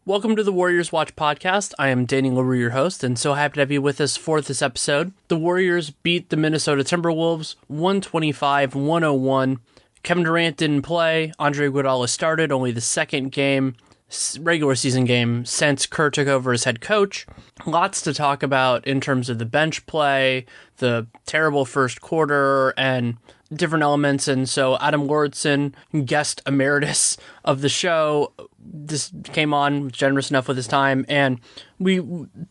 Welcome to the Warriors Watch podcast. I am Danny Leroux, your host, and so happy to have you with us for this episode. The Warriors beat the Minnesota Timberwolves 125-101. Kevin Durant didn't play. Andre Iguodala started, only the second regular season game since Kerr took over as head coach. Lots to talk about in terms of the bench play, the terrible first quarter, and different elements. And so Adam Lauridsen, guest emeritus of the show, this came on generous enough with his time, and we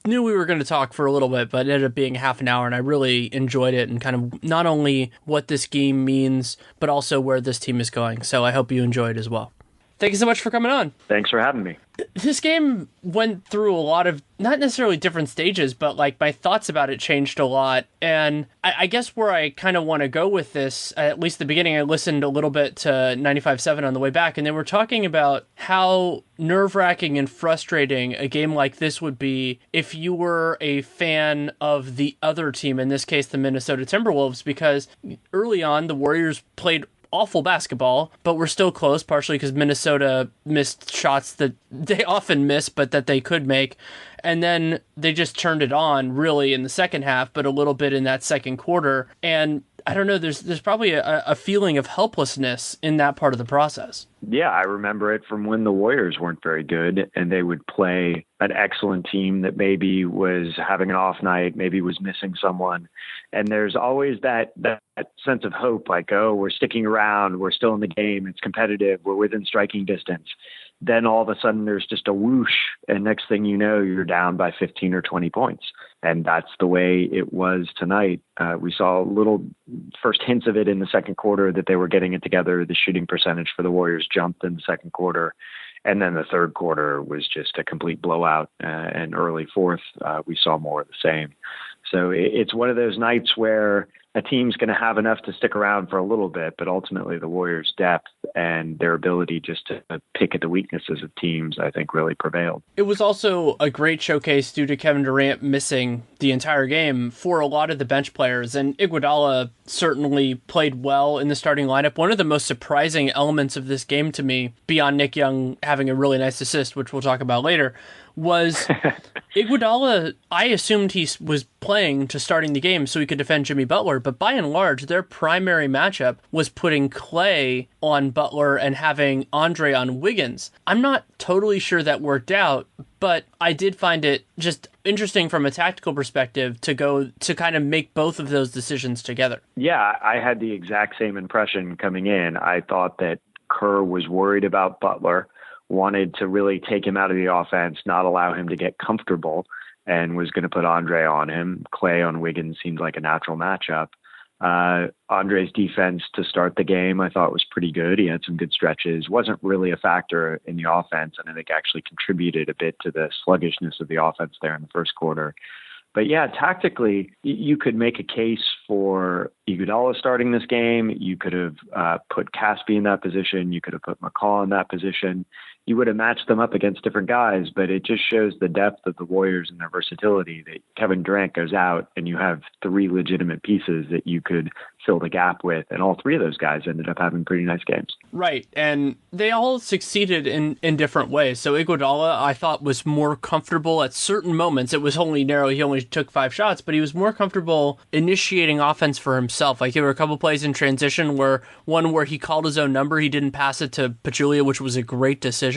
knew we were going to talk for a little bit, but it ended up being half an hour, and I really enjoyed it, and kind of not only what this game means, but also where this team is going. So I hope you enjoyed as well. Thank you so much for coming on. Thanks for having me. This game went through a lot of, not necessarily different stages, but like my thoughts about it changed a lot. And I guess where I kind of want to go with this, at least the beginning, I listened a little bit to 95.7 on the way back, and they were talking about how nerve-wracking and frustrating a game like this would be if you were a fan of the other team, in this case, the Minnesota Timberwolves, because early on, the Warriors played awful basketball, but we're still close, partially because Minnesota missed shots that they often miss, but that they could make. And then they just turned it on, really, in the second half, but a little bit in that second quarter. And I don't know, there's probably a feeling of helplessness in that part of the process. Yeah, I remember it from when the Warriors weren't very good, and they would play an excellent team that maybe was having an off night, maybe was missing someone. And there's always that sense of hope, like, oh, we're sticking around, we're still in the game, it's competitive, we're within striking distance. Then all of a sudden there's just a whoosh, and next thing you know, you're down by 15 or 20 points. And that's the way it was tonight. We saw little first hints of it in the second quarter that they were getting it together. The shooting percentage for the Warriors jumped in the second quarter. And then the third quarter was just a complete blowout. And early fourth, we saw more of the same. So it's one of those nights where a team's going to have enough to stick around for a little bit, but ultimately the Warriors' depth and their ability just to pick at the weaknesses of teams, I think, really prevailed. It was also a great showcase due to Kevin Durant missing the entire game for a lot of the bench players, and Iguodala certainly played well in the starting lineup. One of the most surprising elements of this game to me, beyond Nick Young having a really nice assist, which we'll talk about later, was Iguodala. I assumed he was playing to starting the game so he could defend Jimmy Butler, but by and large, their primary matchup was putting Klay on Butler and having Andre on Wiggins. I'm not totally sure that worked out, but I did find it just interesting from a tactical perspective to go to kind of make both of those decisions together. Yeah, I had the exact same impression coming in. I thought that Kerr was worried about Butler, wanted to really take him out of the offense, not allow him to get comfortable, and was going to put Andre on him. Klay on Wiggins seemed like a natural matchup. Andre's defense to start the game, I thought, was pretty good. He had some good stretches. Wasn't really a factor in the offense, and I think actually contributed a bit to the sluggishness of the offense there in the first quarter. But yeah, tactically, you could make a case for Iguodala starting this game. You could have put Caspi in that position. You could have put McCaw in that position. You would have matched them up against different guys, but it just shows the depth of the Warriors and their versatility that Kevin Durant goes out and you have three legitimate pieces that you could fill the gap with. And all three of those guys ended up having pretty nice games. Right. And they all succeeded in different ways. So Iguodala, I thought, was more comfortable at certain moments. It was only narrow. He only took 5 shots, but he was more comfortable initiating offense for himself. Like there were a couple plays in transition where he called his own number. He didn't pass it to Pachulia, which was a great decision.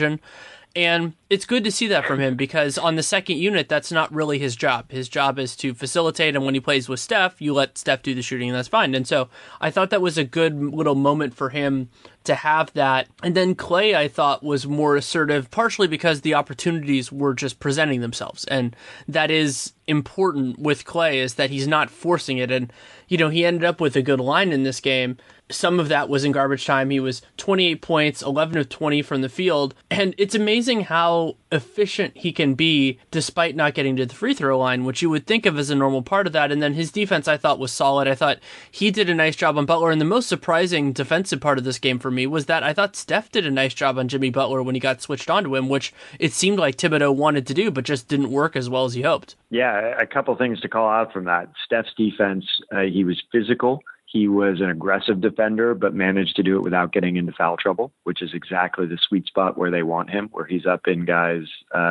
And it's good to see that from him because on the second unit, that's not really his job. His job is to facilitate, and when he plays with Steph, you let Steph do the shooting, and that's fine. And so I thought that was a good little moment for him to have that. And then Klay, I thought, was more assertive, partially because the opportunities were just presenting themselves. And that is important with Klay, is that he's not forcing it. And, you know, he ended up with a good line in this game. Some of that was in garbage time. He was 28 points, 11 of 20 from the field. And it's amazing how efficient he can be despite not getting to the free throw line, which you would think of as a normal part of that. And then his defense, I thought, was solid. I thought he did a nice job on Butler. And the most surprising defensive part of this game for me was that I thought Steph did a nice job on Jimmy Butler when he got switched onto him, which it seemed like Thibodeau wanted to do, but just didn't work as well as he hoped. Yeah, a couple things to call out from that. Steph's defense, he was physical. He was an aggressive defender, but managed to do it without getting into foul trouble, which is exactly the sweet spot where they want him, where he's up in guys'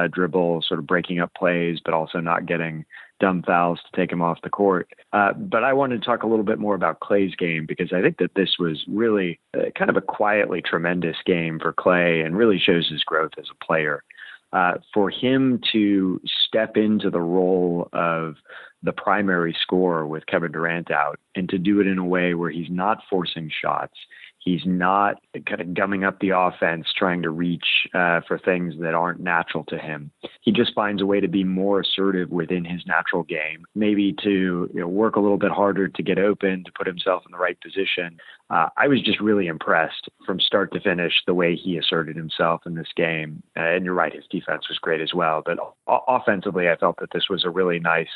dribble, sort of breaking up plays, but also not getting dumb fouls to take him off the court. But I wanted to talk a little bit more about Klay's game, because I think that this was really kind of a quietly tremendous game for Klay and really shows his growth as a player. For him to step into the role of the primary scorer with Kevin Durant out, and to do it in a way where he's not forcing shots, he's not kind of gumming up the offense, trying to reach for things that aren't natural to him. He just finds a way to be more assertive within his natural game, maybe to work a little bit harder to get open, to put himself in the right position. I was just really impressed from start to finish the way he asserted himself in this game. And you're right, his defense was great as well. But offensively, I felt that this was a really nice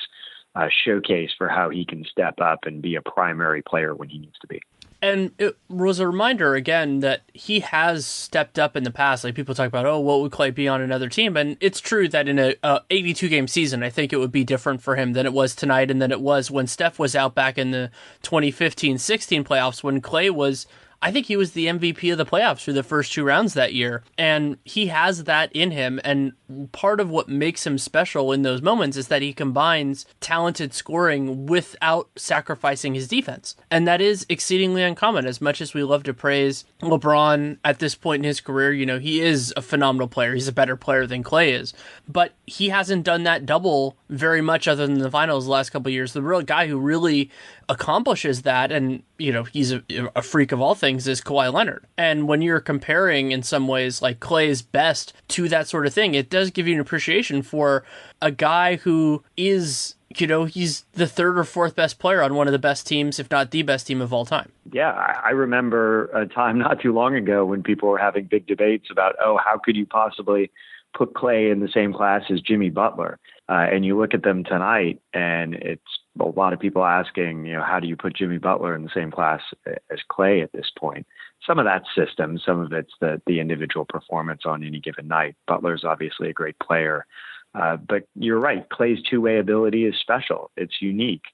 showcase for how he can step up and be a primary player when he needs to be. And it was a reminder, again, that he has stepped up in the past. Like, people talk about, oh, what would Klay be on another team? And it's true that in a 82-game season, I think it would be different for him than it was tonight and than it was when Steph was out back in the 2015-16 playoffs, when Klay was, I think he was the MVP of the playoffs through the first two rounds that year. And he has that in him. And part of what makes him special in those moments is that he combines talented scoring without sacrificing his defense. And that is exceedingly uncommon. As much as we love to praise LeBron at this point in his career, he is a phenomenal player. He's a better player than Klay is. But he hasn't done that double very much other than the finals the last couple of years. The real guy who really accomplishes that, and he's a freak of all things, is Kawhi Leonard. And when you're comparing in some ways like Klay's best to that sort of thing, it does give you an appreciation for a guy who is, he's the third or fourth best player on one of the best teams, if not the best team of all time. Yeah, I remember a time not too long ago when people were having big debates about, how could you possibly put Klay in the same class as Jimmy Butler? And you look at them tonight, and it's a lot of people asking, how do you put Jimmy Butler in the same class as Klay at this point? Some of that's system, some of it's the individual performance on any given night. Butler's obviously a great player. But you're right, Klay's two-way ability is special. It's unique.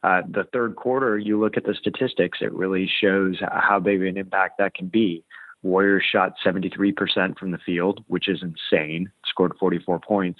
The third quarter, you look at the statistics, it really shows how big of an impact that can be. Warriors shot 73% from the field, which is insane, scored 44 points.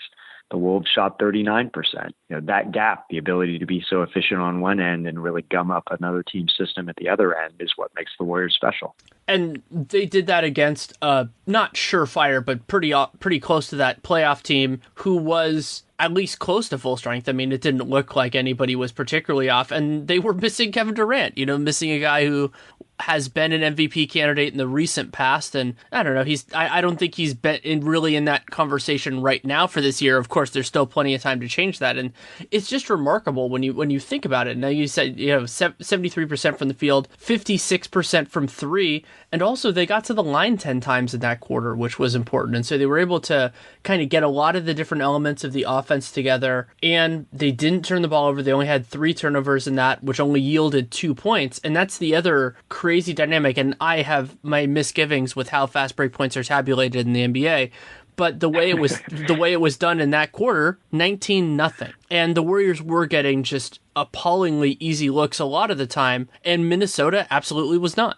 The Wolves shot 39%. That gap, the ability to be so efficient on one end and really gum up another team's system at the other end, is what makes the Warriors special. And they did that against not surefire, but pretty close to that playoff team who was at least close to full strength. I mean, it didn't look like anybody was particularly off, and they were missing Kevin Durant, missing a guy who has been an MVP candidate in the recent past. And I don't know, I don't think he's been really in that conversation right now for this year. Of course, there's still plenty of time to change that. And it's just remarkable when you think about it. Now, you said, 73% from the field, 56% from three. And also they got to the line 10 times in that quarter, which was important. And so they were able to kind of get a lot of the different elements of the offense together. And they didn't turn the ball over. They only had 3 turnovers in that, which only yielded 2 points. And that's the other crazy dynamic. And I have my misgivings with how fast break points are tabulated in the NBA. But the way it was done in that quarter, 19-0. And the Warriors were getting just appallingly easy looks a lot of the time. And Minnesota absolutely was not.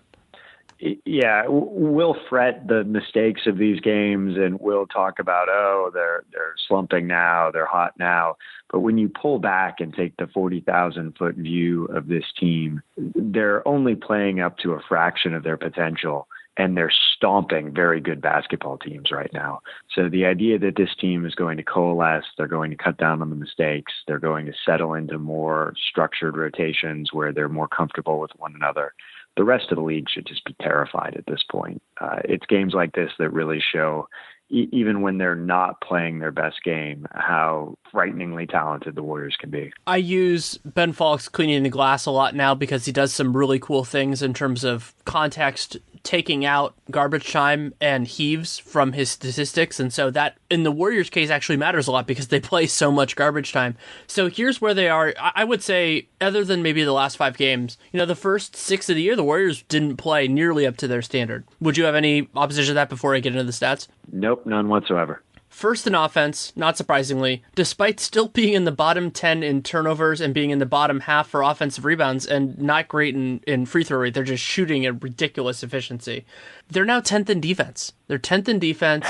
Yeah, we'll fret the mistakes of these games, and we'll talk about, they're slumping now, they're hot now. But when you pull back and take the 40,000-foot view of this team, they're only playing up to a fraction of their potential, and they're stomping very good basketball teams right now. So the idea that this team is going to coalesce, they're going to cut down on the mistakes, they're going to settle into more structured rotations where they're more comfortable with one another, the rest of the league should just be terrified at this point. It's games like this that really show, even when they're not playing their best game, how frighteningly talented the Warriors can be. I use Ben Falk's cleaning the glass a lot now because he does some really cool things in terms of context, taking out garbage time and heaves from his statistics. And so that, in the Warriors' case, actually matters a lot because they play so much garbage time. So here's where they are. I would say, other than maybe the last 5 games, the first 6 of the year, the Warriors didn't play nearly up to their standard. Would you have any opposition to that before I get into the stats? Nope, none whatsoever. first in offense, not surprisingly, despite still being in the bottom 10 in turnovers and being in the bottom half for offensive rebounds and not great in free throw rate. They're just shooting at ridiculous efficiency. They're now 10th in defense. They're 10th in defense.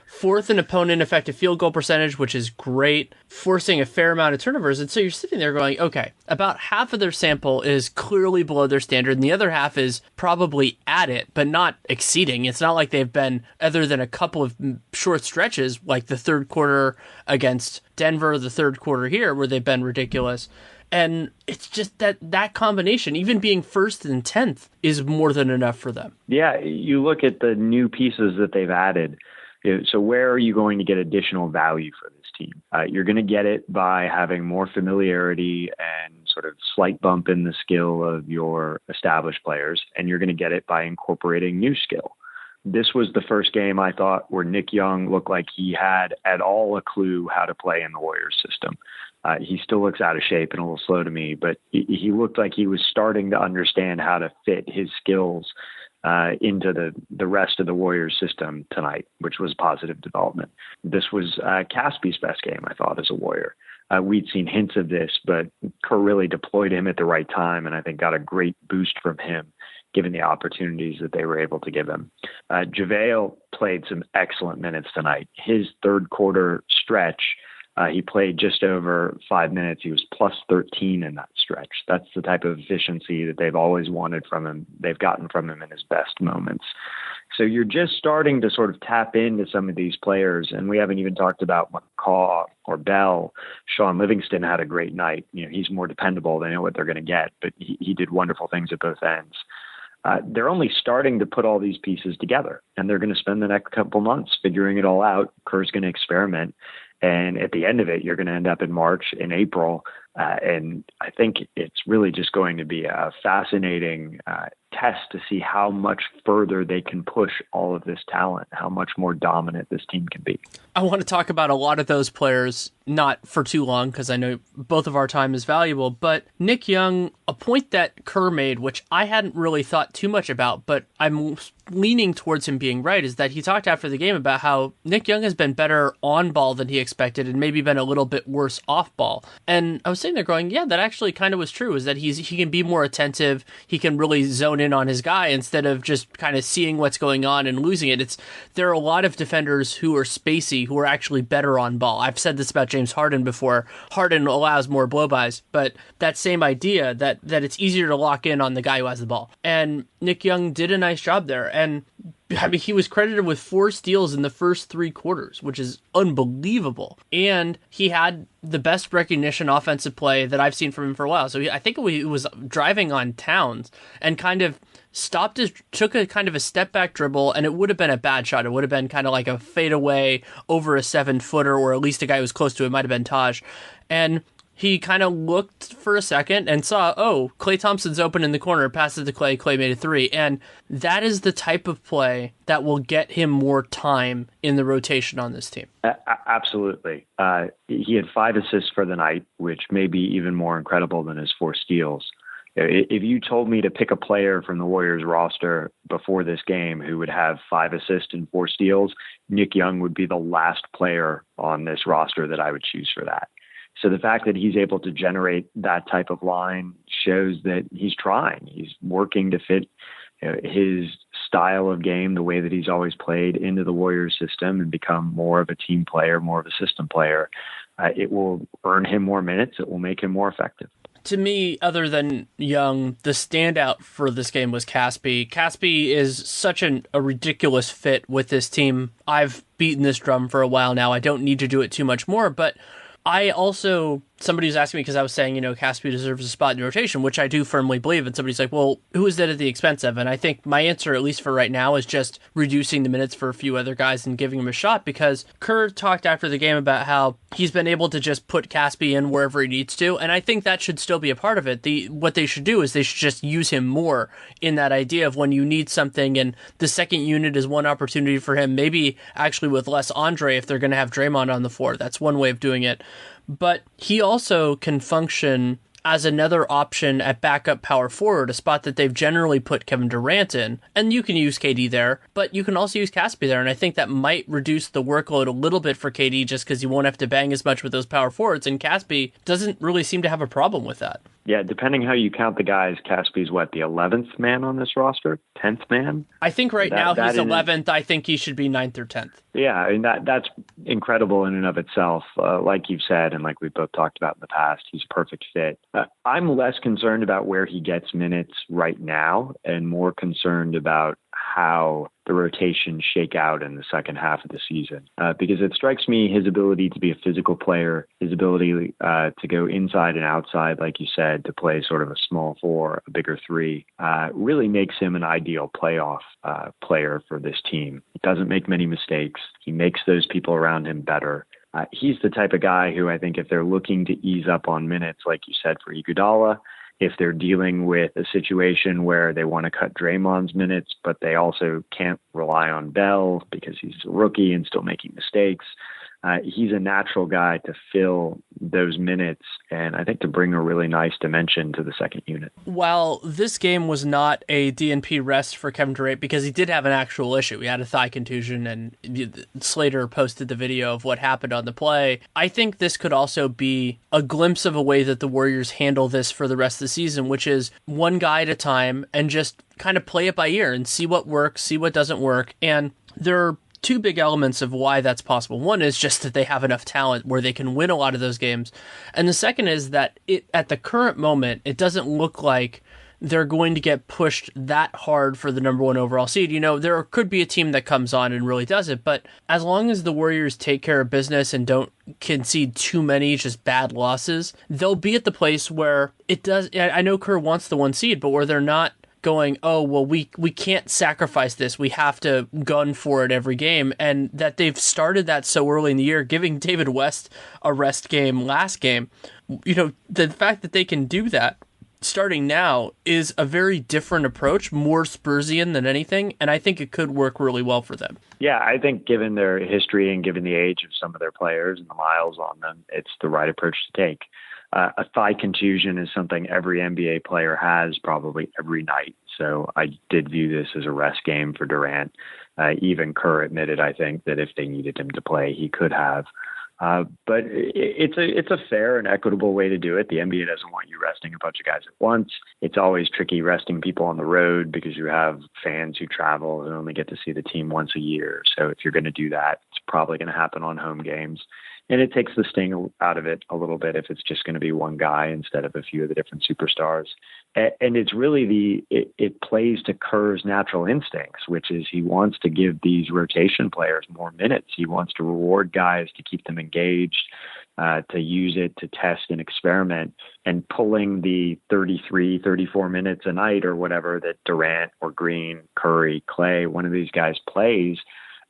Fourth in opponent effective field goal percentage, which is great, forcing a fair amount of turnovers. And so you're sitting there going, okay, about half of their sample is clearly below their standard, and the other half is probably at it, but not exceeding. It's not like they've been, other than a couple of short stretches, like the third quarter against Denver, the third quarter here, where they've been ridiculous. And it's just that combination, even being first and 10th, is more than enough for them. Yeah, you look at the new pieces that they've added. So where are you going to get additional value for this team? You're going to get it by having more familiarity and sort of slight bump in the skill of your established players, and you're going to get it by incorporating new skill. This was the first game, I thought, where Nick Young looked like he had at all a clue how to play in the Warriors system. He still looks out of shape and a little slow to me, but he looked like he was starting to understand how to fit his skills into the rest of the Warriors system tonight, which was positive development. This was Caspi's best game, I thought, as a Warrior. We'd seen hints of this, but Kerr really deployed him at the right time, and I think got a great boost from him, given the opportunities that they were able to give him. JaVale played some excellent minutes tonight. His third quarter stretch, he played just over 5 minutes. He was plus 13 in that stretch. That's the type of efficiency that they've always wanted from him. They've gotten from him in his best moments. So you're just starting to sort of tap into some of these players. And we haven't even talked about McCaw or Bell. Sean Livingston had a great night. He's more dependable. They know what they're going to get, but he did wonderful things at both ends. They're only starting to put all these pieces together, and they're going to spend the next couple months figuring it all out. Kerr's going to experiment. And at the end of it, you're going to end up in March, in April. And I think it's really just going to be a fascinating test to see how much further they can push all of this talent, how much more dominant this team can be. I want to talk about a lot of those players, not for too long, because I know both of our time is valuable, but Nick Young, a point that Kerr made, which I hadn't really thought too much about, but I'm leaning towards him being right, is that he talked after the game about how Nick Young has been better on ball than he expected and maybe been a little bit worse off ball. And I was sitting there going, yeah, that actually kind of was true, is that he can be more attentive. He can really zone in on his guy instead of just kind of seeing what's going on and losing it. There are a lot of defenders who are spacey, who are actually better on ball. I've said this about James Harden before. Harden allows more blow-bys, but that same idea that it's easier to lock in on the guy who has the ball. And Nick Young did a nice job there. And I mean, he was credited with 4 steals in the first 3 quarters, which is unbelievable. And he had the best recognition offensive play that I've seen from him for a while. So I think he was driving on Towns and kind of took a kind of a step back dribble, and it would have been a bad shot. It would have been kind of like a fadeaway over a 7-footer, or at least a guy who was close to it. Might have been Taj. And he kind of looked for a second and saw, oh, Klay Thompson's open in the corner, passed it to Klay, Klay made a 3. And that is the type of play that will get him more time in the rotation on this team. Absolutely. He had 5 assists for the night, which may be even more incredible than his 4 steals. If you told me to pick a player from the Warriors roster before this game who would have 5 assists and 4 steals, Nick Young would be the last player on this roster that I would choose for that. So the fact that he's able to generate that type of line shows that he's trying. He's working to fit his style of game, the way that he's always played, into the Warriors system and become more of a team player, more of a system player. It will earn him more minutes. It will make him more effective. To me, other than Young, the standout for this game was Caspi. Caspi is such a ridiculous fit with this team. I've beaten this drum for a while now. I don't need to do it too much more, but I also, somebody was asking me because I was saying, Caspi deserves a spot in the rotation, which I do firmly believe. And somebody's like, well, who is that at the expense of? And I think my answer, at least for right now, is just reducing the minutes for a few other guys and giving him a shot, because Kerr talked after the game about how he's been able to just put Caspi in wherever he needs to. And I think that should still be a part of it. What they should do is they should just use him more in that idea of when you need something, and the second unit is one opportunity for him, maybe actually with less Andre if they're going to have Draymond on the floor. That's one way of doing it. But he also can function as another option at backup power forward, a spot that they've generally put Kevin Durant in. And you can use KD there, but you can also use Caspi there. And I think that might reduce the workload a little bit for KD just because you won't have to bang as much with those power forwards. And Caspi doesn't really seem to have a problem with that. Yeah, depending how you count the guys, Caspi's what, the 11th man on this roster? 10th man? I think now he's 11th. I think he should be 9th or 10th. Yeah, I mean, that's incredible in and of itself. Like you've said, and like we've both talked about in the past, he's a perfect fit. I'm less concerned about where he gets minutes right now and more concerned about how the rotations shake out in the second half of the season. Because it strikes me his ability to be a physical player, his ability to go inside and outside, like you said, to play sort of a small four, a bigger three, really makes him an ideal playoff player for this team. He doesn't make many mistakes. He makes those people around him better. He's the type of guy who I think if they're looking to ease up on minutes, like you said, for Iguodala, if they're dealing with a situation where they want to cut Draymond's minutes, but they also can't rely on Bell because he's a rookie and still making mistakes, he's a natural guy to fill those minutes and I think to bring a really nice dimension to the second unit. While this game was not a DNP rest for Kevin Durant because he did have an actual issue. He had a thigh contusion and Slater posted the video of what happened on the play. I think this could also be a glimpse of a way that the Warriors handle this for the rest of the season, which is one guy at a time and just kind of play it by ear and see what works, see what doesn't work. And there are two big elements of why that's possible. One is just that they have enough talent where they can win a lot of those games. And the second is that at the current moment, it doesn't look like they're going to get pushed that hard for the number one overall seed. You know, there could be a team that comes on and really does it, but as long as the Warriors take care of business and don't concede too many just bad losses, they'll be at the place where it does. I know Kerr wants the one seed, but where they're not going, oh, well, we can't sacrifice this. We have to gun for it every game. And that they've started that so early in the year, giving David West a rest game last game. You know, the fact that they can do that starting now is a very different approach, more Spursian than anything. And I think it could work really well for them. Yeah, I think given their history and given the age of some of their players and the miles on them, it's the right approach to take. A thigh contusion is something every NBA player has probably every night. So I did view this as a rest game for Durant. Even Kerr admitted, I think, that if they needed him to play, he could have. But it's a fair and equitable way to do it. The NBA doesn't want you resting a bunch of guys at once. It's always tricky resting people on the road because you have fans who travel and only get to see the team once a year. So if you're going to do that, it's probably going to happen on home games. And it takes the sting out of it a little bit if it's just going to be one guy instead of a few of the different superstars. And it's really it plays to Kerr's natural instincts, which is he wants to give these rotation players more minutes. He wants to reward guys to keep them engaged, to use it to test and experiment. And pulling the 33, 34 minutes a night or whatever that Durant or Green, Curry, Klay, one of these guys plays,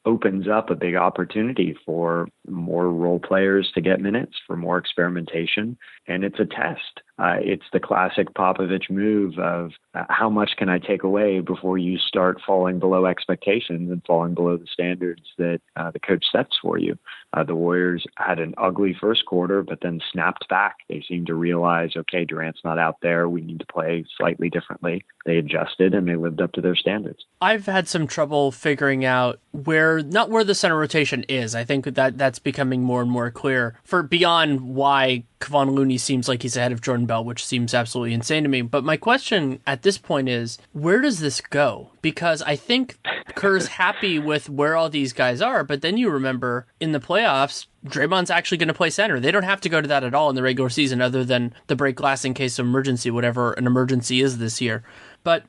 opens up a big opportunity for more role players to get minutes, for more experimentation. And it's a test. It's the classic Popovich move of how much can I take away before you start falling below expectations and falling below the standards that the coach sets for you. The Warriors had an ugly first quarter, but then snapped back. They seemed to realize, okay, Durant's not out there. We need to play slightly differently. They adjusted and they lived up to their standards. I've had some trouble figuring out not where the center rotation is. I think that's becoming more and more clear for beyond why Kevon Looney seems like he's ahead of Jordan Bell, which seems absolutely insane to me. But my question at this point is, where does this go? Because I think Kerr's happy with where all these guys are, but then you remember in the playoffs, Draymond's actually going to play center. They don't have to go to that at all in the regular season other than the break glass in case of emergency, whatever an emergency is this year. But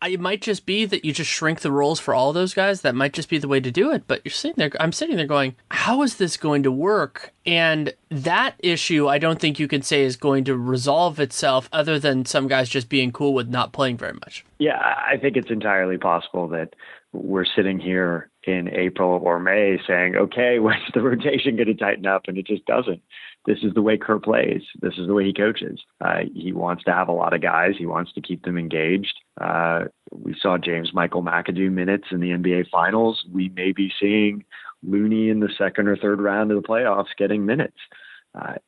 it might just be that you just shrink the roles for all those guys. That might just be the way to do it. But I'm sitting there going, how is this going to work? And that issue, I don't think you can say is going to resolve itself other than some guys just being cool with not playing very much. Yeah, I think it's entirely possible that we're sitting here in April or May saying, okay, when's the rotation going to tighten up? And it just doesn't. This is the way Kerr plays. This is the way he coaches. He wants to have a lot of guys. He wants to keep them engaged. We saw James Michael McAdoo minutes in the NBA Finals. We may be seeing Looney in the second or third round of the playoffs getting minutes.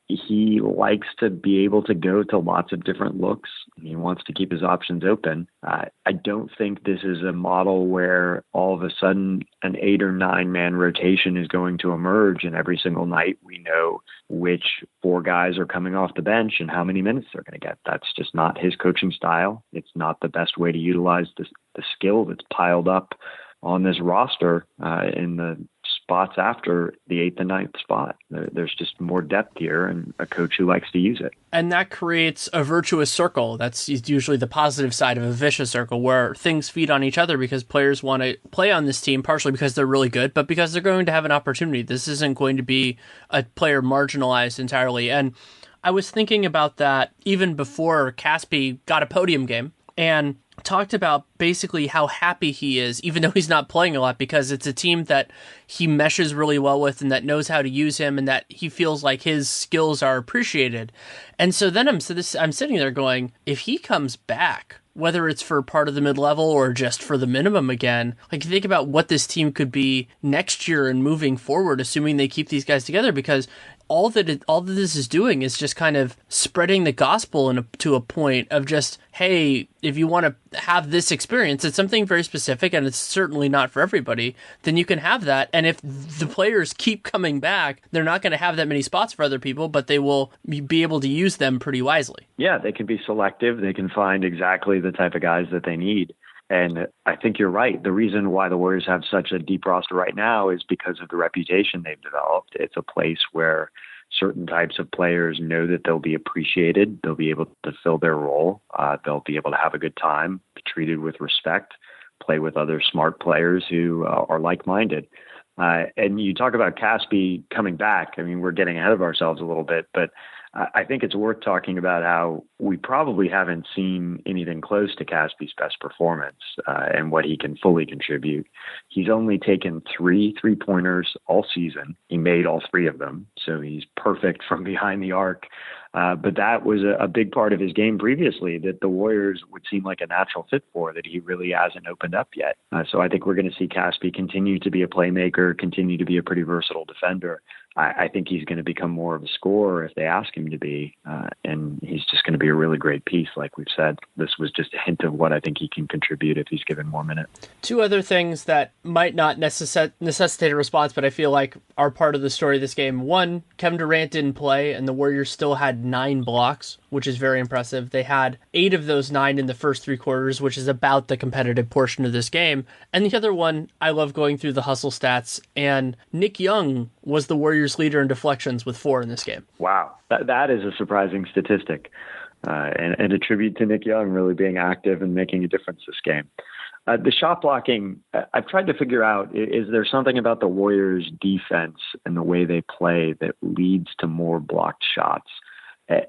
He likes to be able to go to lots of different looks. He wants to keep his options open. I don't think this is a model where all of a sudden an 8 or 9 man rotation is going to emerge, and every single night we know which 4 guys are coming off the bench and how many minutes they're going to get. That's just not his coaching style. It's not the best way to utilize the skill that's piled up on this roster in the spots after the 8th and 9th spot. There's just more depth here and a coach who likes to use it. And that creates a virtuous circle. That's usually the positive side of a vicious circle where things feed on each other because players want to play on this team, partially because they're really good, but because they're going to have an opportunity. This isn't going to be a player marginalized entirely. And I was thinking about that even before Caspi got a podium game and talked about basically how happy he is, even though he's not playing a lot, because it's a team that he meshes really well with and that knows how to use him and that he feels like his skills are appreciated. And so then I'm sitting there going, if he comes back, whether it's for part of the mid-level or just for the minimum again, like think about what this team could be next year and moving forward, assuming they keep these guys together, because all that this is doing is just kind of spreading the gospel to a point of just, hey, if you want to have this experience, it's something very specific and it's certainly not for everybody, then you can have that. And if the players keep coming back, they're not going to have that many spots for other people, but they will be able to use them pretty wisely. Yeah, they can be selective. They can find exactly the type of guys that they need. And I think you're right. The reason why the Warriors have such a deep roster right now is because of the reputation they've developed. It's a place where certain types of players know that they'll be appreciated. They'll be able to fill their role. They'll be able to have a good time, be treated with respect, play with other smart players who are like-minded. And you talk about Caspi coming back. I mean, we're getting ahead of ourselves a little bit, but I think it's worth talking about how we probably haven't seen anything close to Caspi's best performance and what he can fully contribute. He's only taken 3 3-pointers all season. He made all 3 of them, so he's perfect from behind the arc. But that was a big part of his game previously that the Warriors would seem like a natural fit for, that he really hasn't opened up yet. So I think we're going to see Caspi continue to be a playmaker, continue to be a pretty versatile defender. I think he's going to become more of a scorer if they ask him to be, and he's just going to be a really great piece, like we've said. This was just a hint of what I think he can contribute if he's given more minutes. 2 other things that might not necessitate a response, but I feel like are part of the story of this game. 1, Kevin Durant didn't play, and the Warriors still had 9 blocks, which is very impressive. They had 8 of those 9 in the first 3 quarters, which is about the competitive portion of this game. And the other one, I love going through the hustle stats, and Nick Young was the Warriors' leader in deflections with 4 in this game. Wow, that is a surprising statistic, and a tribute to Nick Young really being active and making a difference this game. The shot blocking, I've tried to figure out, is there something about the Warriors' defense and the way they play that leads to more blocked shots?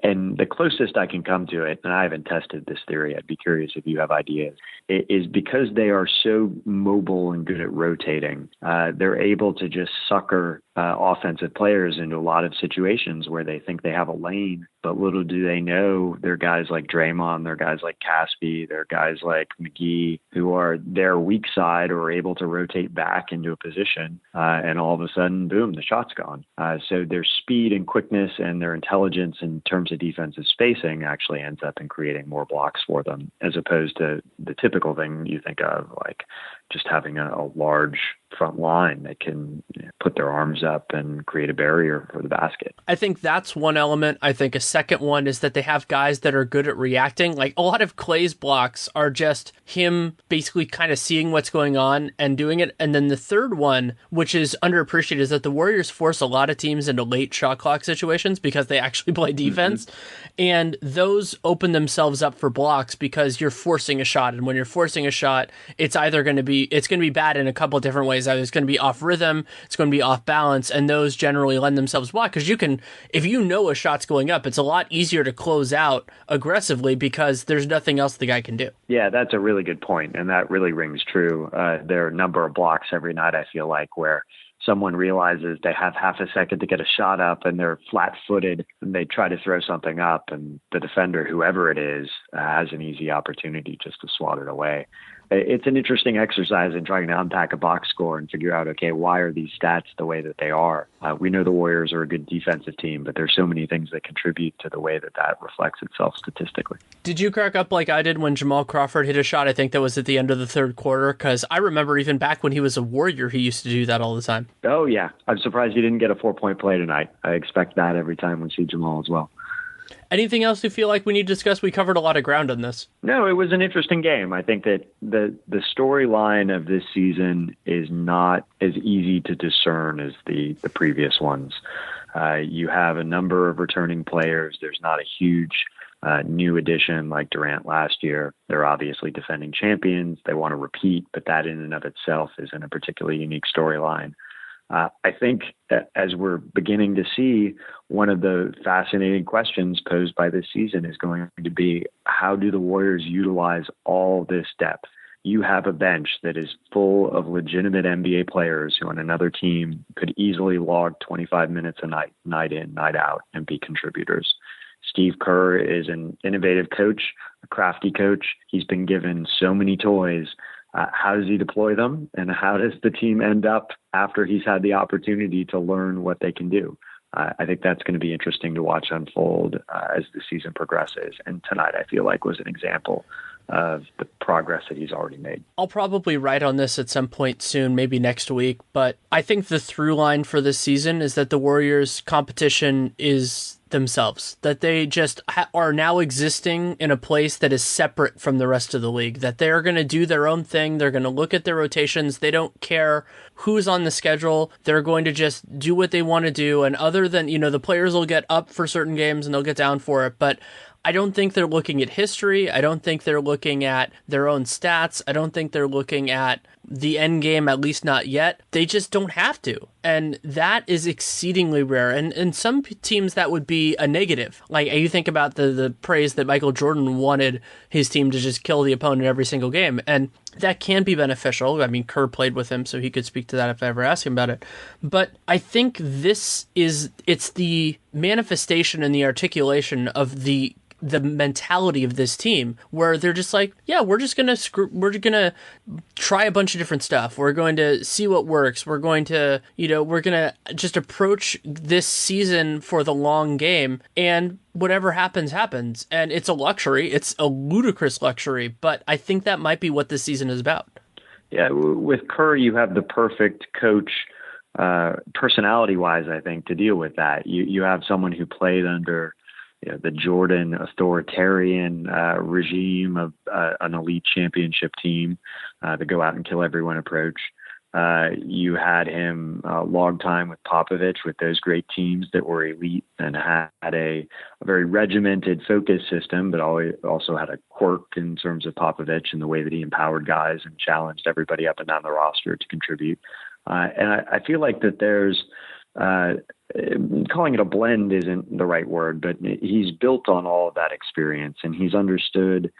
And the closest I can come to it, and I haven't tested this theory, I'd be curious if you have ideas, is because they are so mobile and good at rotating, they're able to just sucker offensive players into a lot of situations where they think they have a lane, but little do they know they're guys like Draymond, they're guys like Caspi, they're guys like McGee who are their weak side or able to rotate back into a position, and all of a sudden, boom, the shot's gone. So their speed and quickness and their intelligence in terms of defensive spacing actually ends up in creating more blocks for them, as opposed to the typical thing you think of, like just having a large front line that can put their arms up and create a barrier for the basket. I think that's one element. I think a second one is that they have guys that are good at reacting. Like a lot of Klay's blocks are just him basically kind of seeing what's going on and doing it. And then the third one, which is underappreciated, is that the Warriors force a lot of teams into late shot clock situations because they actually play defense. And those open themselves up for blocks because you're forcing a shot. And when you're forcing a shot, it's either going to be bad in a couple of different ways. Either it's going to be off rhythm, it's going to be off balance, and those generally lend themselves block because you can, if you know a shot's going up, it's a lot easier to close out aggressively because there's nothing else the guy can do. Yeah, that's a really good point, and that really rings true. There are a number of blocks every night, I feel like, where someone realizes they have half a second to get a shot up and they're flat-footed and they try to throw something up, and the defender, whoever it is, has an easy opportunity just to swat it away. it's an interesting exercise in trying to unpack a box score and figure out, okay, why are these stats the way that they are? We know the Warriors are a good defensive team, but there's so many things that contribute to the way that reflects itself statistically. Did you crack up like I did when Jamal Crawford hit a shot? I think that was at the end of the third quarter, because I remember even back when he was a Warrior, he used to do that all the time. Oh, yeah. I'm surprised he didn't get a 4-point play tonight. I expect that every time we see Jamal as well. Anything else you feel like we need to discuss? We covered a lot of ground on this. No, it was an interesting game. I think that the storyline of this season is not as easy to discern as the previous ones. You have a number of returning players. There's not a huge new addition like Durant last year. They're obviously defending champions. They want to repeat, but that in and of itself isn't a particularly unique storyline. I think as we're beginning to see, one of the fascinating questions posed by this season is going to be, how do the Warriors utilize all this depth? You have a bench that is full of legitimate NBA players who on another team could easily log 25 minutes a night, night in, night out, and be contributors. Steve Kerr is an innovative coach, a crafty coach. He's been given so many toys. How does he deploy them, and how does the team end up after he's had the opportunity to learn what they can do? I think that's going to be interesting to watch unfold as the season progresses. And tonight, I feel like, was an example of the progress that he's already made. I'll probably write on this at some point soon, maybe next week, but I think the through line for this season is that the Warriors' competition is themselves, that they just are now existing in a place that is separate from the rest of the league, that they're going to do their own thing. They're going to look at their rotations. They don't care who's on the schedule. They're going to just do what they want to do. And other than, the players will get up for certain games and they'll get down for it. But I don't think they're looking at history. I don't think they're looking at their own stats. I don't think they're looking at the end game, at least not yet. They just don't have to. And that is exceedingly rare. And in some teams, that would be a negative. Like, you think about the praise that Michael Jordan wanted his team to just kill the opponent every single game. And that can be beneficial. I mean, Kerr played with him, so he could speak to that if I ever asked him about it. But I think it's the manifestation and the articulation of the mentality of this team, where they're just like, yeah, we're gonna try a bunch of different stuff. We're going to see what works. We're going to just approach this season for the long game, and whatever happens, happens. And it's a luxury. It's a ludicrous luxury, but I think that might be what this season is about. Yeah, with Kerr, you have the perfect coach, personality-wise, I think, to deal with that. You have someone who played under the Jordan authoritarian regime of an elite championship team, the go out and kill everyone approach. You had him long time with Popovich, with those great teams that were elite and had a very regimented focus system, but also had a quirk in terms of Popovich and the way that he empowered guys and challenged everybody up and down the roster to contribute. And I feel like that there's calling it a blend isn't the right word, but he's built on all of that experience, and he's understood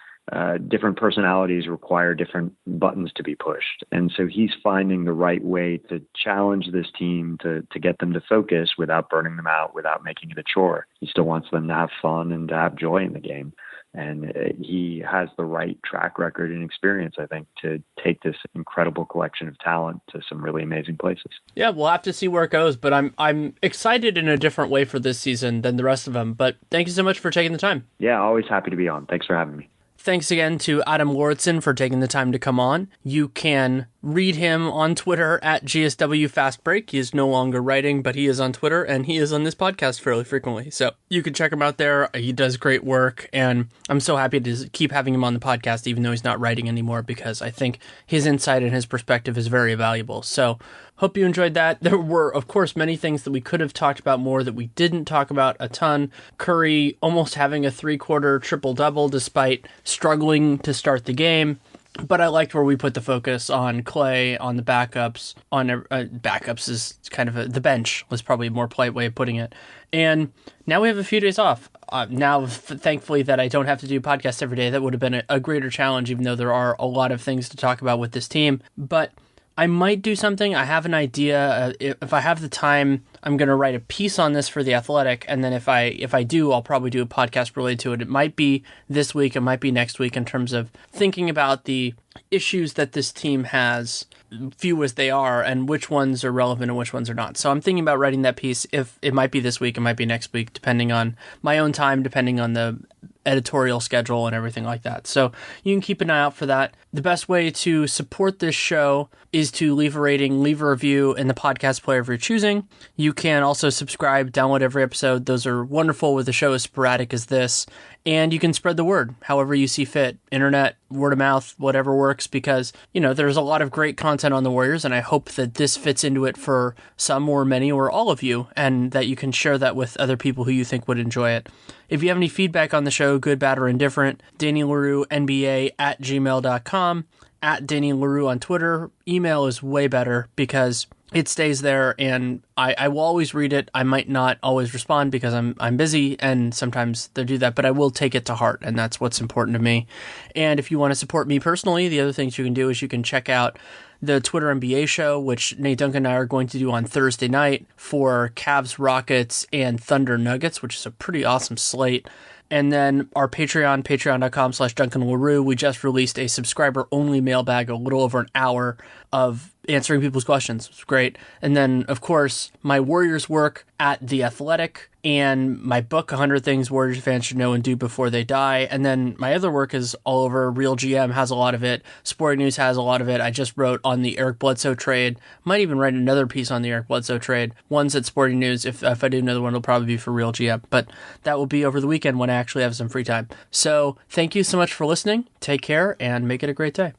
different personalities require different buttons to be pushed. And so he's finding the right way to challenge this team to get them to focus without burning them out, without making it a chore. He still wants them to have fun and to have joy in the game. And he has the right track record and experience, I think, to take this incredible collection of talent to some really amazing places. Yeah, we'll have to see where it goes, but I'm excited in a different way for this season than the rest of them. But thank you so much for taking the time. Yeah, always happy to be on. Thanks for having me. Thanks again to Adam Lauridsen for taking the time to come on. You can read him on Twitter at GSW Fast Break. He is no longer writing, but he is on Twitter, and he is on this podcast fairly frequently. So you can check him out there. He does great work, and I'm so happy to keep having him on the podcast, even though he's not writing anymore, because I think his insight and his perspective is very valuable. So hope you enjoyed that. There were, of course, many things that we could have talked about more that we didn't talk about a ton. Curry almost having a 3-quarter triple-double despite struggling to start the game. But I liked where we put the focus on Klay, on the backups, on backups is kind of the bench was probably a more polite way of putting it. And now we have a few days off. Thankfully that I don't have to do podcasts every day. That would have been a greater challenge, even though there are a lot of things to talk about with this team. But I might do something. I have an idea. If I have the time, I'm going to write a piece on this for The Athletic, and then if I do, I'll probably do a podcast related to it. It might be this week, it might be next week, in terms of thinking about the issues that this team has, few as they are, and which ones are relevant and which ones are not. So I'm thinking about writing that piece. If it might be this week, it might be next week, depending on my own time, depending on the editorial schedule and everything like that. So you can keep an eye out for that. The best way to support this show is to leave a rating, leave a review in the podcast player of your choosing. You can also subscribe, download every episode. Those are wonderful with a show as sporadic as this. And you can spread the word however you see fit. Internet, word of mouth, whatever works, because, there's a lot of great content on the Warriors, and I hope that this fits into it for some or many or all of you, and that you can share that with other people who you think would enjoy it. If you have any feedback on the show, good, bad, or indifferent, Danny Leroux, NBA @gmail.com, @Danny Leroux on Twitter. Email is way better because it stays there, and I will always read it. I might not always respond because I'm busy, and sometimes they do that, but I will take it to heart, and that's what's important to me. And if you want to support me personally, the other things you can do is you can check out the Twitter NBA show, which Nate Duncan and I are going to do on Thursday night for Cavs, Rockets, and Thunder Nuggets, which is a pretty awesome slate. And then our Patreon, patreon.com/Duncan Leroux. We just released a subscriber-only mailbag, a little over an hour of answering people's questions. It's great. And then, of course, my Warriors work at The Athletic and my book, 100 Things Warriors Fans Should Know and Do Before They Die. And then my other work is all over. Real GM has a lot of it. Sporting News has a lot of it. I just wrote on the Eric Bledsoe trade. Might even write another piece on the Eric Bledsoe trade. One's at Sporting News. If I do another one, it'll probably be for Real GM. But that will be over the weekend when I actually have some free time. So thank you so much for listening. Take care and make it a great day.